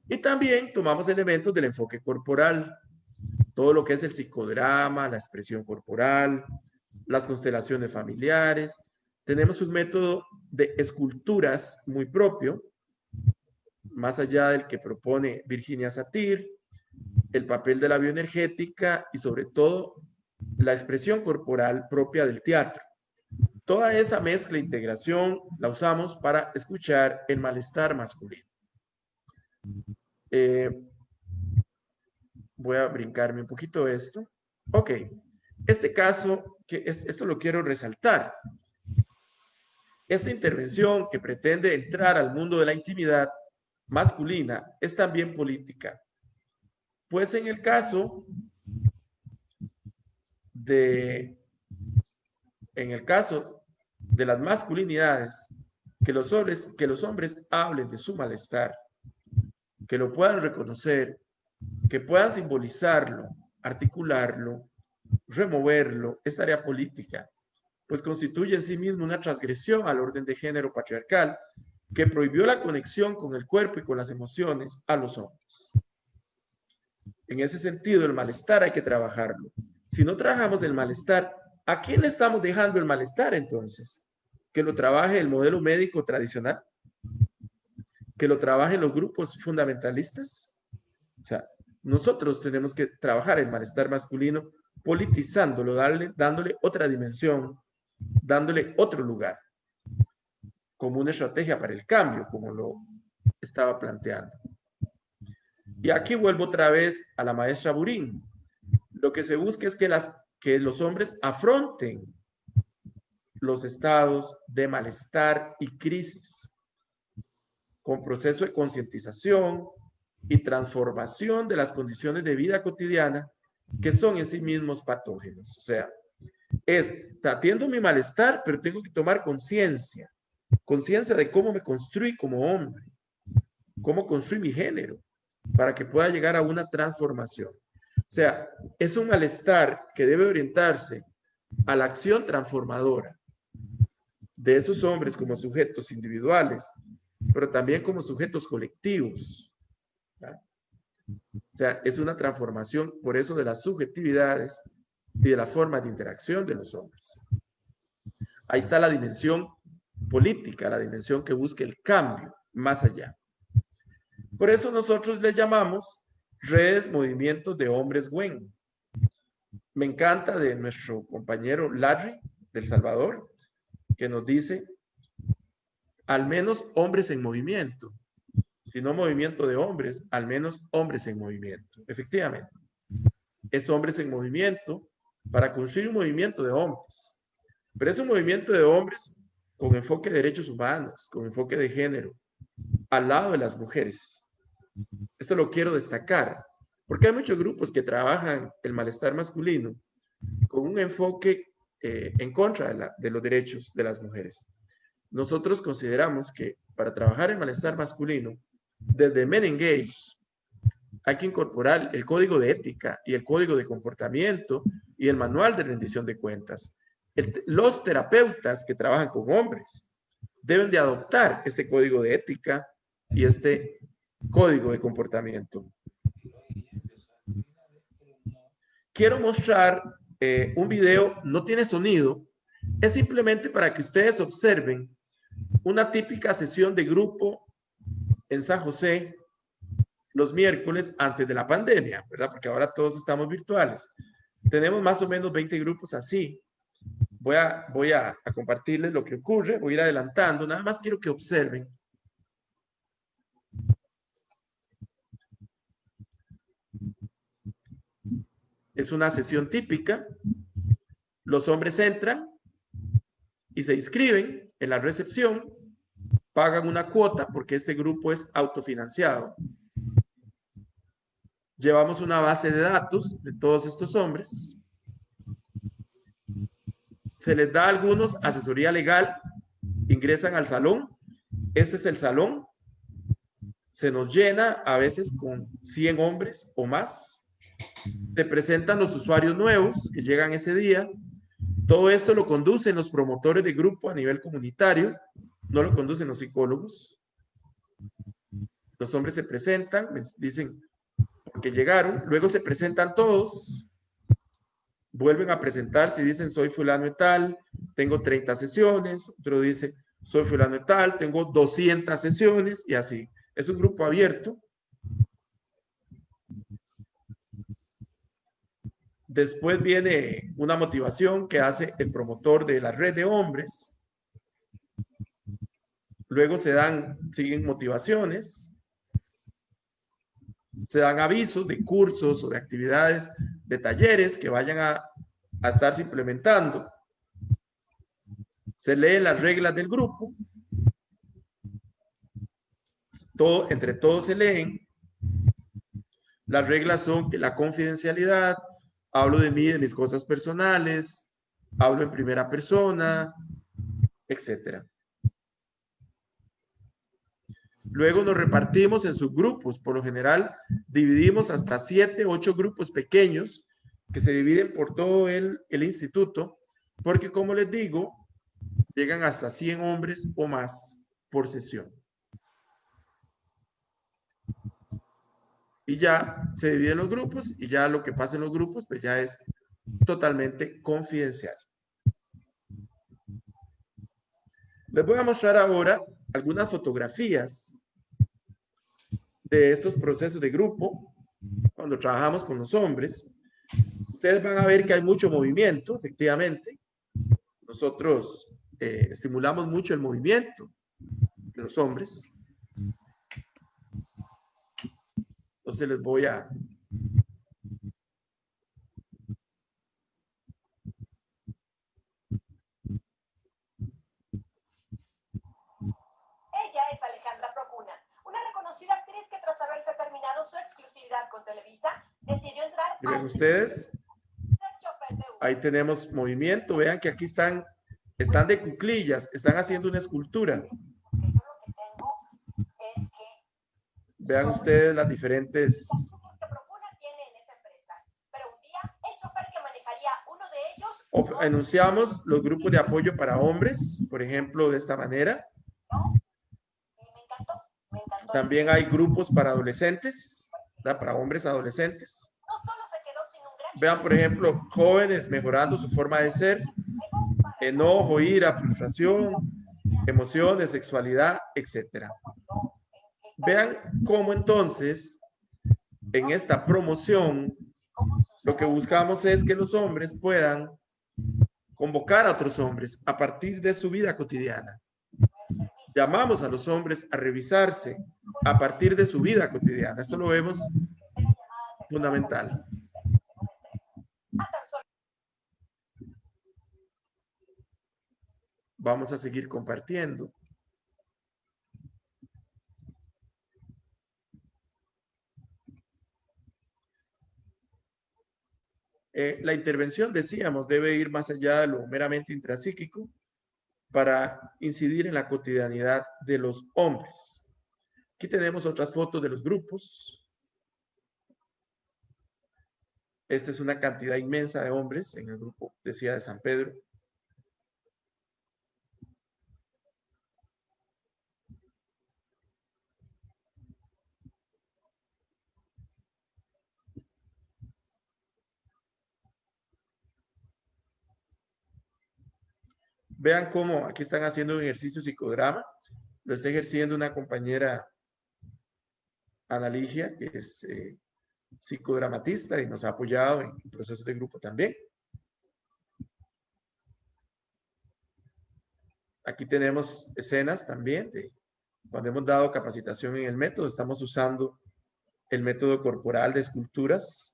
Y también tomamos elementos del enfoque corporal, todo lo que es el psicodrama, la expresión corporal, las constelaciones familiares. Tenemos un método de esculturas muy propio, más allá del que propone Virginia Satir, el papel de la bioenergética y sobre todo la expresión corporal propia del teatro. Toda esa mezcla e integración la usamos para escuchar el malestar masculino. Voy a brincarme un poquito esto. Ok, este caso, esto lo quiero resaltar. Esta intervención que pretende entrar al mundo de la intimidad masculina es también política. Pues en el caso de las masculinidades, que los hombres hablen de su malestar, que lo puedan reconocer, que puedan simbolizarlo, articularlo, removerlo, es tarea política, pues constituye en sí mismo una transgresión al orden de género patriarcal que prohibió la conexión con el cuerpo y con las emociones a los hombres. En ese sentido, el malestar hay que trabajarlo. Si no trabajamos el malestar, ¿a quién le estamos dejando el malestar entonces? ¿Que lo trabaje el modelo médico tradicional? ¿Que lo trabajen los grupos fundamentalistas? O sea, nosotros tenemos que trabajar el malestar masculino politizándolo, dándole otra dimensión, dándole otro lugar, como una estrategia para el cambio, como lo estaba planteando. Y aquí vuelvo otra vez a la maestra Burín. Lo que se busca es que los hombres afronten los estados de malestar y crisis con proceso de concientización y transformación de las condiciones de vida cotidiana que son en sí mismos patógenos. O sea, atiendo mi malestar, pero tengo que tomar conciencia de cómo me construí como hombre, cómo construí mi género, para que pueda llegar a una transformación. O sea, es un malestar que debe orientarse a la acción transformadora de esos hombres como sujetos individuales, pero también como sujetos colectivos. ¿Verdad? O sea, es una transformación por eso de las subjetividades y de la forma de interacción de los hombres. Ahí está la dimensión política, la dimensión que busca el cambio más allá. Por eso nosotros les llamamos redes, movimientos de hombres WEN. Me encanta de nuestro compañero Larry del Salvador, que nos dice, al menos hombres en movimiento. Si no movimiento de hombres, al menos hombres en movimiento. Efectivamente, es hombres en movimiento para construir un movimiento de hombres. Pero es un movimiento de hombres con enfoque de derechos humanos, con enfoque de género, al lado de las mujeres. Esto lo quiero destacar, porque hay muchos grupos que trabajan el malestar masculino con un enfoque en contra de los derechos de las mujeres. Nosotros consideramos que para trabajar el malestar masculino, desde Men Engage, hay que incorporar el código de ética y el código de comportamiento y el manual de rendición de cuentas. Los terapeutas que trabajan con hombres deben de adoptar este código de ética y este código de comportamiento. Quiero mostrar un video, no tiene sonido, es simplemente para que ustedes observen una típica sesión de grupo en San José los miércoles antes de la pandemia, ¿verdad? Porque ahora todos estamos virtuales. Tenemos más o menos 20 grupos así. Voy a compartirles lo que ocurre, voy a ir adelantando, nada más quiero que observen. Es una sesión típica. Los hombres entran y se inscriben en la recepción, pagan una cuota porque este grupo es autofinanciado. Llevamos una base de datos de todos estos hombres. Se les da a algunos asesoría legal, ingresan al salón. Este es el salón. se nos llena a veces con 100 hombres o más. Se presentan los usuarios nuevos que llegan ese día. Todo esto lo conducen los promotores de grupo a nivel comunitario, no lo conducen los psicólogos. Los hombres se presentan, les dicen porque llegaron, luego se presentan todos, vuelven a presentarse y dicen soy fulano de tal, tengo 30 sesiones, otro dice soy fulano de tal, tengo 200 sesiones y así. Es un grupo abierto. Después viene una motivación que hace el promotor de la red de hombres. Luego siguen motivaciones. Se dan avisos de cursos o de actividades, de talleres que vayan a estarse implementando. Se leen las reglas del grupo. Entre todos se leen. Las reglas son que la confidencialidad, hablo de mí, de mis cosas personales, hablo en primera persona, etc. Luego nos repartimos en subgrupos. Por lo general, dividimos hasta 7, 8 grupos pequeños que se dividen por todo el instituto, porque como les digo, llegan hasta 100 hombres o más por sesión. Y ya se dividen los grupos y ya lo que pasa en los grupos pues ya es totalmente confidencial. Les voy a mostrar ahora algunas fotografías de estos procesos de grupo cuando trabajamos con los hombres. Ustedes van a ver que hay mucho movimiento, efectivamente. Nosotros estimulamos mucho el movimiento de los hombres. Entonces les voy a... Ella es Alejandra Procuna, una reconocida actriz que tras haberse terminado su exclusividad con Televisa, decidió entrar Miren ustedes, ahí tenemos movimiento. Vean que aquí están de cuclillas, están haciendo una escultura. Vean ustedes las diferentes... Anunciamos los grupos de apoyo para hombres, por ejemplo, de esta manera. También hay grupos para adolescentes, ¿verdad? Para hombres adolescentes. Vean, por ejemplo, jóvenes mejorando su forma de ser, enojo, ira, frustración, emociones, sexualidad, etc. Vean cómo entonces, en esta promoción, lo que buscamos es que los hombres puedan convocar a otros hombres a partir de su vida cotidiana. Llamamos a los hombres a revisarse a partir de su vida cotidiana. Esto lo vemos fundamental. Vamos a seguir compartiendo. La intervención, decíamos, debe ir más allá de lo meramente intrapsíquico para incidir en la cotidianidad de los hombres. Aquí tenemos otras fotos de los grupos. Esta es una cantidad inmensa de hombres en el grupo, decía, de San Pedro. Vean cómo aquí están haciendo un ejercicio psicodrama. Lo está ejerciendo una compañera, Ana Ligia, que es psicodramatista y nos ha apoyado en procesos de grupo también. Aquí tenemos escenas también de cuando hemos dado capacitación en el método. Estamos usando el método corporal de esculturas.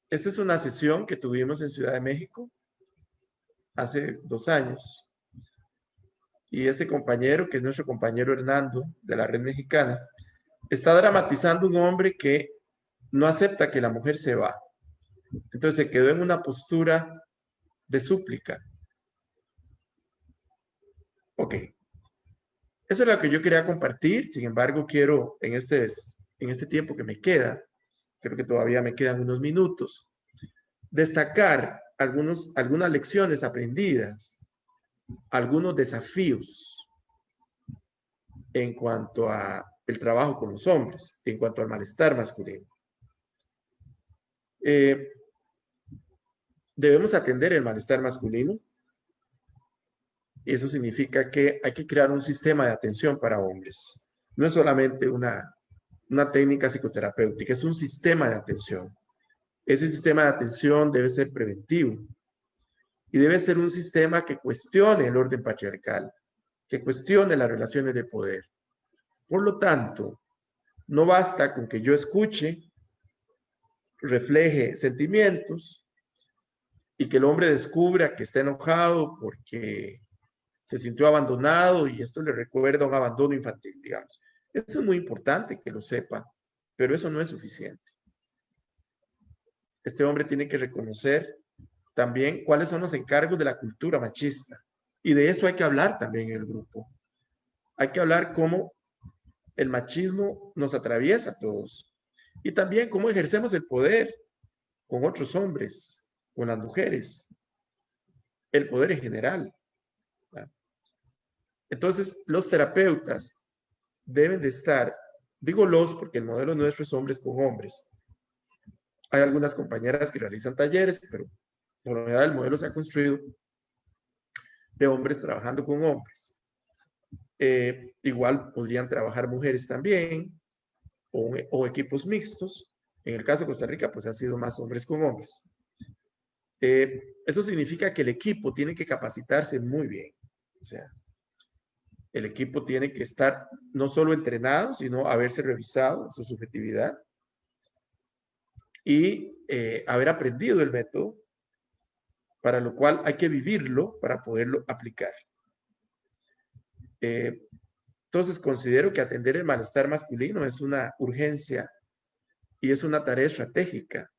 Esta es una sesión que tuvimos en Ciudad de México hace 2 años. Y este compañero, que es nuestro compañero Hernando de la Red Mexicana, está dramatizando un hombre que no acepta que la mujer se va. Entonces se quedó en una postura de súplica. Ok, eso es lo que yo quería compartir. Sin embargo, quiero en este tiempo que me queda, creo que todavía me quedan unos minutos, destacar algunas lecciones aprendidas, algunos desafíos en cuanto a el trabajo con los hombres, en cuanto al malestar masculino. Debemos atender el malestar masculino. Eso significa que hay que crear un sistema de atención para hombres. No es solamente una técnica psicoterapéutica, es un sistema de atención. Ese sistema de atención debe ser preventivo y debe ser un sistema que cuestione el orden patriarcal, que cuestione las relaciones de poder. Por lo tanto, no basta con que yo escuche, refleje sentimientos y que el hombre descubra que está enojado porque se sintió abandonado y esto le recuerda a un abandono infantil, digamos. Eso es muy importante que lo sepa, pero eso no es suficiente. Este hombre tiene que reconocer también cuáles son los encargos de la cultura machista. Y de eso hay que hablar también en el grupo. Hay que hablar cómo el machismo nos atraviesa a todos. Y también cómo ejercemos el poder con otros hombres, con las mujeres. El poder en general. Entonces, los terapeutas deben de estar, digo los porque el modelo nuestro es hombres con hombres. Hay algunas compañeras que realizan talleres, pero por lo general el modelo se ha construido de hombres trabajando con hombres. Igual podrían trabajar mujeres también, o equipos mixtos. En el caso de Costa Rica, pues ha sido más hombres con hombres. Eso significa que el equipo tiene que capacitarse muy bien. O sea, el equipo tiene que estar no solo entrenado, sino haberse revisado su subjetividad y haber aprendido el método, para lo cual hay que vivirlo para poderlo aplicar. Entonces, considero que atender el malestar masculino es una urgencia y es una tarea estratégica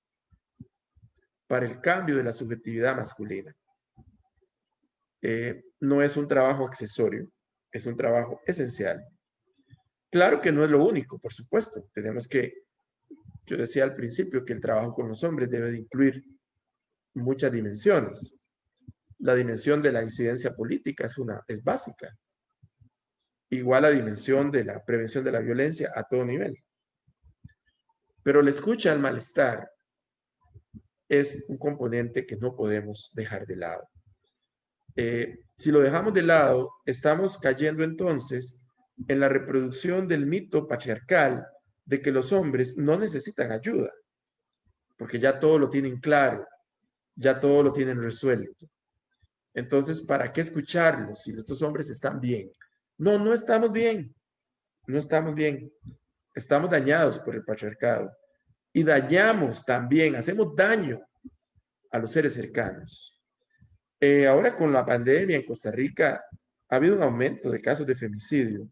para el cambio de la subjetividad masculina. No es un trabajo accesorio, es un trabajo esencial. Claro que no es lo único, por supuesto. Yo decía al principio que el trabajo con los hombres debe de incluir muchas dimensiones. La dimensión de la incidencia política es básica. Igual la dimensión de la prevención de la violencia a todo nivel. Pero la escucha al malestar es un componente que no podemos dejar de lado. Si lo dejamos de lado, estamos cayendo entonces en la reproducción del mito patriarcal de que los hombres no necesitan ayuda, porque ya todo lo tienen claro, ya todo lo tienen resuelto. Entonces, ¿para qué escucharlos si estos hombres están bien? No, no estamos bien, no estamos bien. Estamos dañados por el patriarcado y dañamos también, hacemos daño a los seres cercanos. Ahora con la pandemia en Costa Rica ha habido un aumento de casos de femicidio.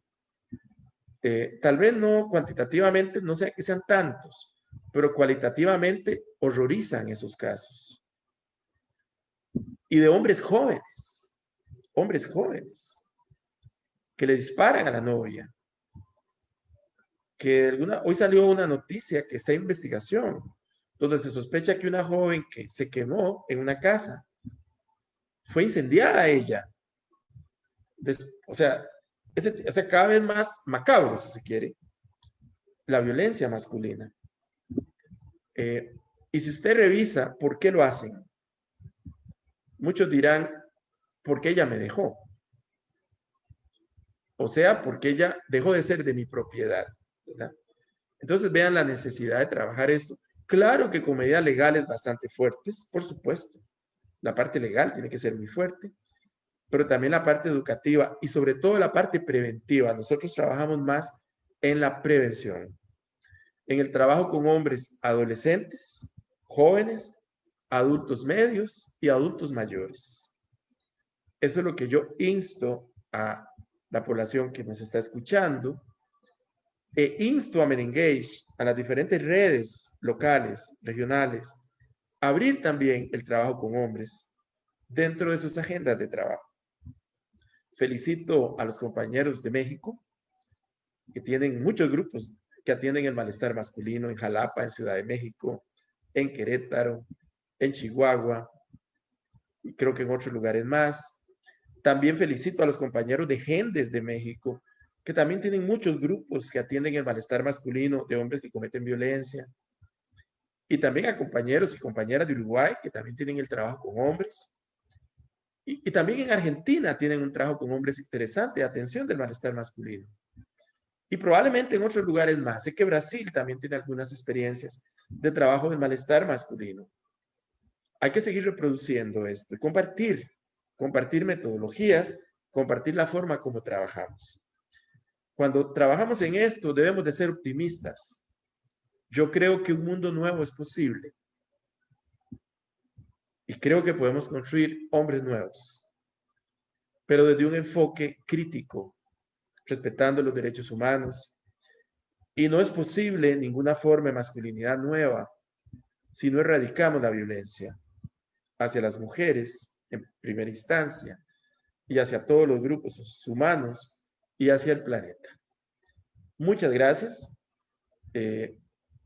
Tal vez no cuantitativamente, no sé que sean tantos, pero cualitativamente horrorizan esos casos. Y de hombres jóvenes, que le disparan a la novia. Hoy salió una noticia que está en investigación, donde se sospecha que una joven que se quemó en una casa fue incendiada ella. O sea, cada vez más macabro, si se quiere, la violencia masculina. Y si usted revisa por qué lo hacen, muchos dirán, porque ella me dejó. O sea, porque ella dejó de ser de mi propiedad, ¿verdad? Entonces vean la necesidad de trabajar esto. Claro que con medidas legales bastante fuertes, por supuesto. La parte legal tiene que ser muy fuerte, pero también la parte educativa y sobre todo la parte preventiva. Nosotros trabajamos más en la prevención, en el trabajo con hombres adolescentes, jóvenes, adultos medios y adultos mayores. Eso es lo que yo insto a la población que nos está escuchando, E insto a Menengage, a las diferentes redes locales, regionales, a abrir también el trabajo con hombres dentro de sus agendas de trabajo. Felicito a los compañeros de México, que tienen muchos grupos que atienden el malestar masculino en Jalapa, en Ciudad de México, en Querétaro, en Chihuahua, y creo que en otros lugares más. También felicito a los compañeros de Gendes de México, que también tienen muchos grupos que atienden el malestar masculino de hombres que cometen violencia. Y también a compañeros y compañeras de Uruguay, que también tienen el trabajo con hombres. Y también en Argentina tienen un trabajo con hombres interesante de atención del malestar masculino. Y probablemente en otros lugares más. Sé que Brasil también tiene algunas experiencias de trabajo del malestar masculino. Hay que seguir reproduciendo esto y compartir metodologías, compartir la forma como trabajamos. Cuando trabajamos en esto, debemos de ser optimistas. Yo creo que un mundo nuevo es posible. Y creo que podemos construir hombres nuevos, pero desde un enfoque crítico, respetando los derechos humanos. Y no es posible ninguna forma de masculinidad nueva si no erradicamos la violencia hacia las mujeres en primera instancia y hacia todos los grupos humanos y hacia el planeta. Muchas gracias.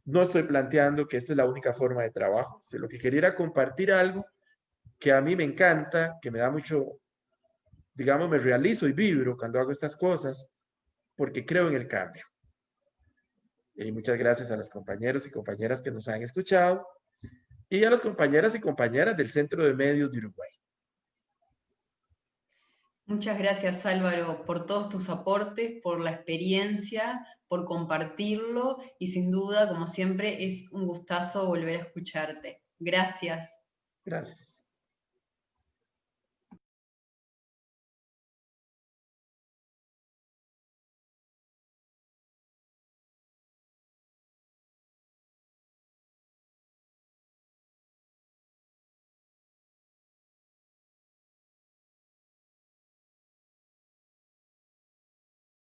No estoy planteando que esta es la única forma de trabajo. Lo que quería era compartir algo que a mí me encanta, que me da mucho, digamos, me realizo y vibro cuando hago estas cosas, porque creo en el cambio. Y muchas gracias a los compañeros y compañeras que nos han escuchado y a las compañeras y compañeras del Centro de Medios de Uruguay. Muchas gracias, Álvaro, por todos tus aportes, por la experiencia, por compartirlo y sin duda, como siempre, es un gustazo volver a escucharte. Gracias. Gracias.